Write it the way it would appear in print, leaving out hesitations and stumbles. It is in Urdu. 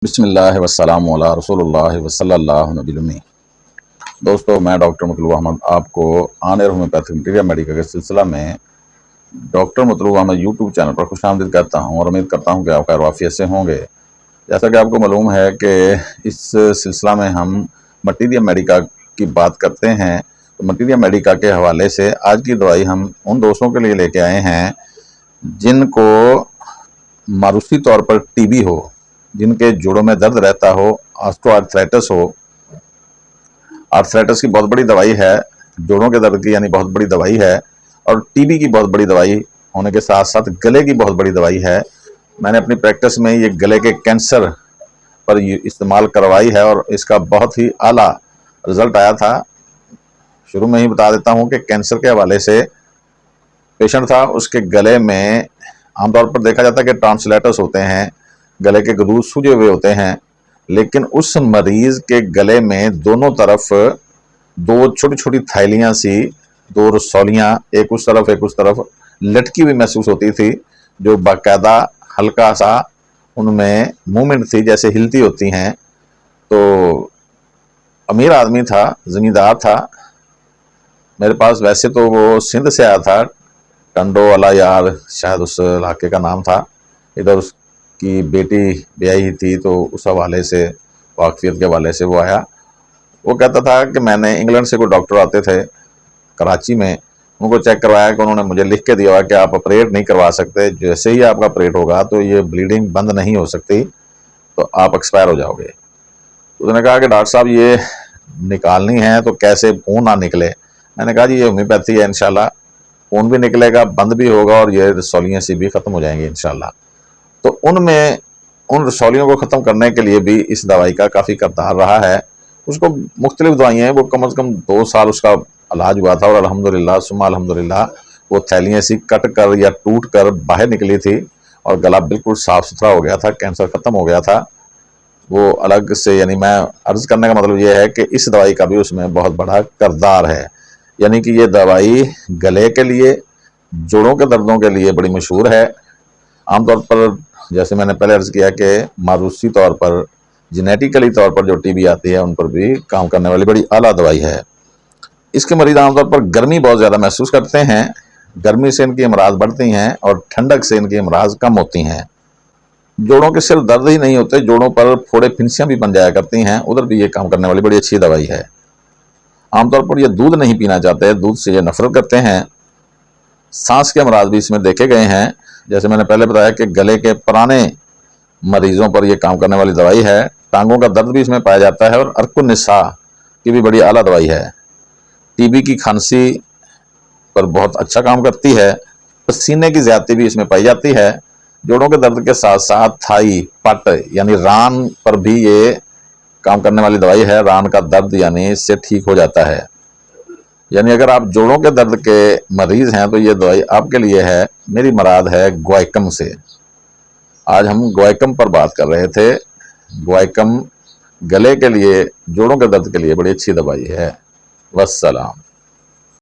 بسم اللہ والسلام علی رسول اللہ وصلی اللہ نبی المی۔ دوستو، میں ڈاکٹر مطلوب احمد آپ کو آن ایئر ہومیوپیتھک مٹیریل میڈیکل کے سلسلہ میں ڈاکٹر مطلوب احمد یوٹیوب چینل پر خوش آمدید کرتا ہوں اور امید کرتا ہوں کہ آپ خیر وافیت سے ہوں گے۔ جیسا کہ آپ کو معلوم ہے کہ اس سلسلہ میں ہم مٹیریل میڈیکا کی بات کرتے ہیں، تو مٹیریل میڈیکا کے حوالے سے آج کی دوائی ہم ان دوستوں کے لیے لے کے آئے ہیں جن کو ماروثی طور پر ٹی بی ہو، جن کے جوڑوں میں درد رہتا ہو، آسٹو آرتھرائٹس ہو۔ آرتھرائٹس کی بہت بڑی دوائی ہے، جوڑوں کے درد کی یعنی بہت بڑی دوائی ہے، اور ٹی بی کی بہت بڑی دوائی ہونے کے ساتھ ساتھ گلے کی بہت بڑی دوائی ہے۔ میں نے اپنی پریکٹس میں یہ گلے کے کینسر پر استعمال کروائی ہے اور اس کا بہت ہی اعلیٰ رزلٹ آیا تھا۔ شروع میں ہی بتا دیتا ہوں کہ کینسر کے حوالے سے پیشنٹ تھا، اس کے گلے میں عام طور پر دیکھا جاتا ہے کہ ٹانسلیٹس ہوتے ہیں، گلے کے گلوز سوجے ہوئے ہوتے ہیں، لیکن اس مریض کے گلے میں دونوں طرف دو چھوٹی چھوٹی تھیلیاں سی، دو رسولیاں ایک اس طرف لٹکی ہوئی محسوس ہوتی تھی، جو باقاعدہ ہلکا سا ان میں مومنٹ تھی جیسے ہلتی ہوتی ہیں۔ تو امیر آدمی تھا، زمیندار تھا میرے پاس، ویسے تو وہ سندھ سے آیا تھا، ٹنڈو والا یار شاید اس علاقے کا نام تھا، ادھر اس کی بیٹی بیائی تھی تو اس حوالے سے واقفیت کے حوالے سے وہ آیا۔ وہ کہتا تھا کہ میں نے انگلینڈ سے کوئی ڈاکٹر آتے تھے کراچی میں، ان کو چیک کروایا کہ انہوں نے مجھے لکھ کے دیا ہوا کہ آپ آپریٹ نہیں کروا سکتے، جیسے ہی آپ کا آپریٹ ہوگا تو یہ بلیڈنگ بند نہیں ہو سکتی، تو آپ ایکسپائر ہو جاؤ گے۔ اس نے کہا کہ ڈاکٹر صاحب یہ نکالنی ہے تو کیسے خون نہ نکلے؟ میں نے کہا جی یہ ہومیوپیتھی ہے، انشاءاللہ خون بھی نکلے گا، بند بھی ہوگا، اور یہ رسولیاں سی بھی ختم ہو جائیں گی انشاءاللہ۔ تو ان رسولیوں کو ختم کرنے کے لیے بھی اس دوائی کا کافی کردار رہا ہے۔ اس کو مختلف دوائیاں ہیں، وہ کم از کم 2 سال اس کا علاج ہوا تھا، اور الحمدللہ ثم الحمدللہ وہ تھیلیاں سی کٹ کر یا ٹوٹ کر باہر نکلی تھی، اور گلا بالکل صاف ستھرا ہو گیا تھا، کینسر ختم ہو گیا تھا۔ وہ الگ سے، یعنی میں عرض کرنے کا مطلب یہ ہے کہ اس دوائی کا بھی اس میں بہت بڑا کردار ہے، یعنی کہ یہ دوائی گلے کے لیے، جوڑوں کے دردوں کے لیے بڑی مشہور ہے۔ عام طور پر جیسے میں نے پہلے عرض کیا کہ ماروثی طور پر، جینیٹیکلی طور پر جو ٹی بی آتی ہے ان پر بھی کام کرنے والی بڑی اعلیٰ دوائی ہے۔ اس کے مریض عام طور پر گرمی بہت زیادہ محسوس کرتے ہیں، گرمی سے ان کی امراض بڑھتی ہیں اور ٹھنڈک سے ان کی امراض کم ہوتی ہیں۔ جوڑوں کے صرف درد ہی نہیں ہوتے، جوڑوں پر پھوڑے پھنسیاں بھی بن جایا کرتی ہیں، ادھر بھی یہ کام کرنے والی بڑی اچھی دوائی ہے۔ عام طور پر یہ دودھ نہیں پینا چاہتے، دودھ سے یہ نفرت کرتے ہیں۔ سانس کے امراض بھی اس میں دیکھے گئے ہیں، جیسے میں نے پہلے بتایا کہ گلے کے پرانے مریضوں پر یہ کام کرنے والی دوائی ہے۔ ٹانگوں کا درد بھی اس میں پایا جاتا ہے، اور ارک النساء کی بھی بڑی اعلیٰ دوائی ہے۔ ٹی بی کی کھانسی پر بہت اچھا کام کرتی ہے۔ پسینے کی زیادتی بھی اس میں پائی جاتی ہے۔ جوڑوں کے درد کے ساتھ ساتھ تھائی پٹ یعنی ران پر بھی یہ کام کرنے والی دوائی ہے، ران کا درد یعنی اس سے ٹھیک ہو جاتا ہے۔ یعنی اگر آپ جوڑوں کے درد کے مریض ہیں تو یہ دوائی آپ کے لیے ہے۔ میری مراد ہے گوائکم سے۔ آج ہم گوائکم پر بات کر رہے تھے۔ گوائکم گلے کے لیے، جوڑوں کے درد کے لیے بڑی اچھی دوائی ہے۔ والسلام۔